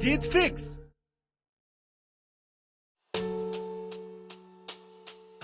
जीत fix.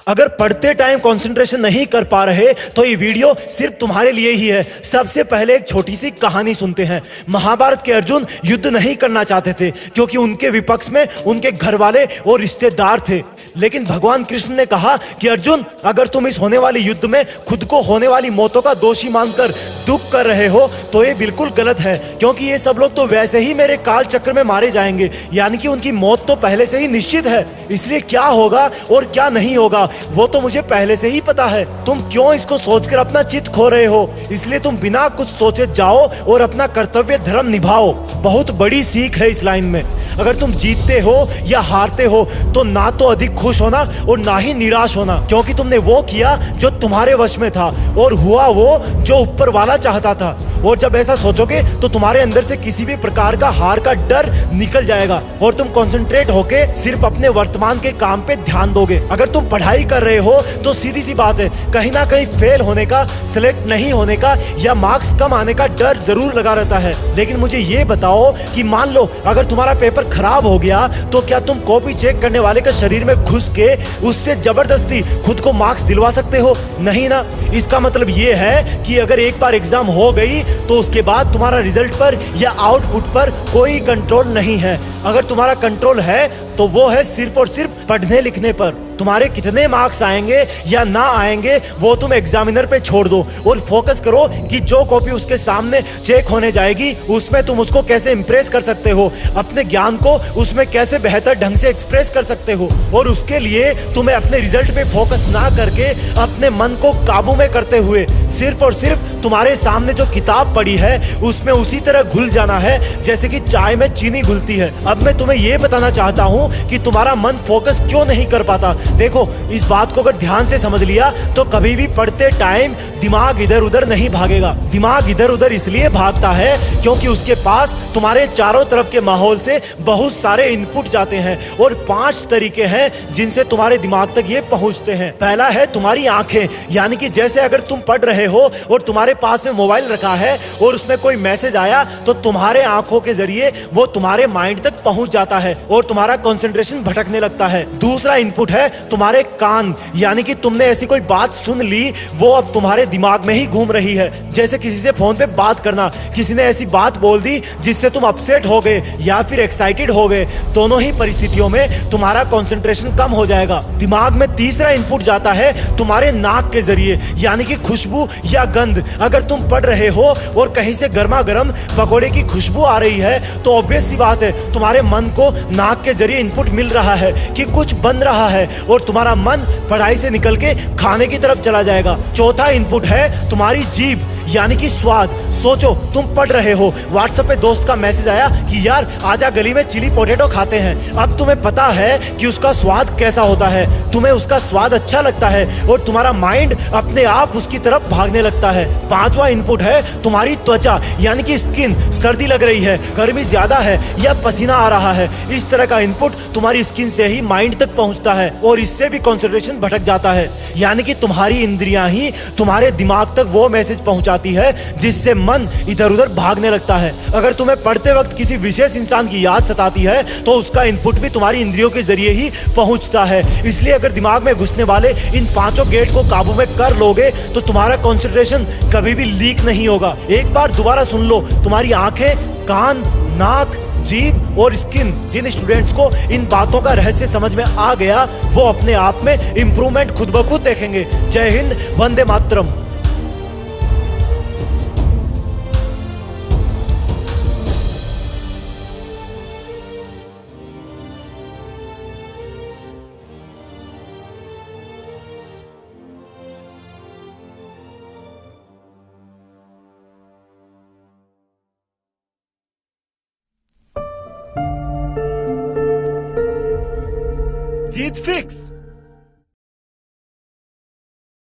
अगर पढ़ते time concentration नहीं कर पा रहे तो ये वीडियो सिर्फ तुम्हारे लिए ही है। सबसे पहले एक छोटी सी कहानी सुनते हैं। महाभारत के अर्जुन युद्ध नहीं करना चाहते थे क्योंकि उनके विपक्ष में उनके घर वाले और रिश्तेदार थे। लेकिन भगवान कृष्ण ने कहा कि अर्जुन, अगर तुम इस होने वाली युद्ध में खुद को होने वाली मौतों का दोषी मानकर दुख कर रहे हो तो ये बिल्कुल गलत है, क्योंकि ये सब लोग तो वैसे ही मेरे काल चक्र में मारे जाएंगे, यानी कि उनकी मौत तो पहले से ही निश्चित है। इसलिए क्या होगा और क्या नहीं होगा वो तो मुझे पहले से ही पता है। तुम क्यों इसको सोचकर अपना चित्त खो रहे हो? इसलिए तुम बिना कुछ सोचे जाओ और अपना कर्तव्य धर्म निभाओ। बहुत बड़ी सीख है इस लाइन में। अगर तुम जीतते हो या हारते हो तो ना तो अधिक खुश होना और ना ही निराश होना, क्योंकि तुमने वो किया जो तुम्हारे वश में था और हुआ वो जो ऊपर वाला चाहता था। और जब ऐसा सोचोगे तो तुम्हारे अंदर से किसी भी प्रकार का हार का डर निकल जाएगा और तुम कंसंट्रेट होके सिर्फ अपने वर्तमान के काम पे ध्यान दोगे। अगर तुम पढ़ाई कर रहे हो तो सीधी सी बात है, कहीं ना कहीं फेल होने का, सिलेक्ट नहीं होने का या मार्क्स कम आने का डर जरूर लगा रहता है। लेकिन मुझे ये बताओ कि मान लो अगर तुम्हारा पेपर खराब हो गया तो क्या तुम कॉपी चेक करने वाले के शरीर में घुस के उससे जबरदस्ती खुद को मार्क्स दिलवा सकते हो? नहीं ना। इसका मतलब ये है कि अगर एक बार एग्जाम हो गई तो उसके बाद तुम्हारा रिजल्ट पर या आउटपुट पर कोई कंट्रोल नहीं है। अगर तुम्हारा कंट्रोल है तो वो है सिर्फ और सिर्फ पढ़ने लिखने पर। तुम्हारे कितने मार्क्स आएंगे या ना आएंगे वो तुम एग्जामिनर पे छोड़ दो और फोकस करो कि जो कॉपी उसके सामने चेक होने जाएगी उसमें तुम उसको कैसे इंप्रेस कर सकते हो, अपने ज्ञान को उसमें कैसे बेहतर ढंग से एक्सप्रेस कर सकते हो। और उसके लिए तुम्हें अपने रिजल्ट पे फोकस ना करके अपने मन को काबू में करते हुए सिर्फ और सिर्फ तुम्हारे सामने जो किताब पड़ी है उसमें उसी तरह घुल जाना है जैसे कि चाय में चीनी घुलती है। अब मैं तुम्हें यह बताना चाहता हूँ कि तुम्हारा मन फोकस क्यों नहीं कर पाता। देखो, इस बात को अगर ध्यान से समझ लिया तो कभी भी पढ़ते टाइम दिमाग इधर उधर नहीं भागेगा। दिमाग इधर उधर इसलिए भागता है क्योंकि उसके पास तुम्हारे चारों तरफ के माहौल से बहुत सारे इनपुट जाते हैं और 5 तरीके हैं जिनसे तुम्हारे दिमाग तक ये पहुंचते हैं। पहला है तुम्हारी आंखें, यानी कि जैसे अगर तुम पढ़ रहे हो और तुम्हारे पास में मोबाइल रखा है और उसमें कोई मैसेज आया तो तुम्हारे आंखों के जरिए वो तुम्हारे माइंड तक पहुंच जाता है और तुम्हारा कंसंट्रेशन भटकने लगता है। दूसरा इनपुट है तुम्हारे कान, यानी कि तुमने ऐसी कोई बात सुन ली वो अब तुम्हारे दिमाग में ही घूम रही है। जैसे किसी से फोन पे बात करना, किसी ने ऐसी बात बोल दी जिससे तुम अपसेट हो गए या फिर एक्साइटेड हो गए। दोनों ही परिस्थितियों में तुम्हारा कंसंट्रेशन कम हो जाएगा। दिमाग में तीसरा इनपुट जाता है तुम्हारे नाक के जरिए, यानी कि खुशबू या गंध। अगर तुम पढ़ रहे हो और कहीं से गर्मा गर्म पकोड़े की खुशबू आ रही है तो ऑब्वियस सी बात है तुम्हारे मन को नाक के जरिए इनपुट मिल रहा है कि कुछ बन रहा है और तुम्हारा मन पढ़ाई से निकल के खाने की तरफ चला जाएगा। चौथा इनपुट है तुम्हारी जीभ, यानी कि स्वाद। सोचो, तुम पढ़ रहे हो, व्हाट्सएप पे दोस्त का मैसेज आया कि यार आजा गली में चिली पोटैटो खाते हैं। अब तुम्हें पता है कि उसका स्वाद कैसा होता है, तुम्हें उसका स्वाद अच्छा लगता है और तुम्हारा माइंड अपने आप उसकी तरफ भागने लगता है। पांचवा इनपुट है तुम्हारी त्वचा, यानी कि स्किन। सर्दी लग रही है, गर्मी ज्यादा है या पसीना आ रहा है, इस तरह का इनपुट तुम्हारी स्किन से ही माइंड तक पहुंचता है और इससे भी कंसंट्रेशन भटक जाता है। यानी कि तुम्हारी इंद्रियां ही तुम्हारे दिमाग तक वो मैसेज पहुंचाती है जिससे मन इधर उधर भागने लगता है। अगर तुम्हें पढ़ते वक्त किसी विशेष इंसान की याद सताती है तो उसका इनपुट भी तुम्हारी इंद्रियों के जरिए ही पहुंचता है। इसलिए अगर दिमाग में घुसने वाले इन 5 गेट को काबू में कर लोगे तो तुम्हारा कंसंट्रेशन कभी भी लीक नहीं होगा। एक बार दोबारा सुन लो, तुम्हारी आंखें, कान, नाक, जीभ और स्किन। जिन स्टूडेंट्स को इन बातों का रहस्य समझ में आ गया वो अपने आप में इंप्रूवमेंट खुद ब खुद देखेंगे। जय हिंद, वंदे मातरम। जीत फिक्स।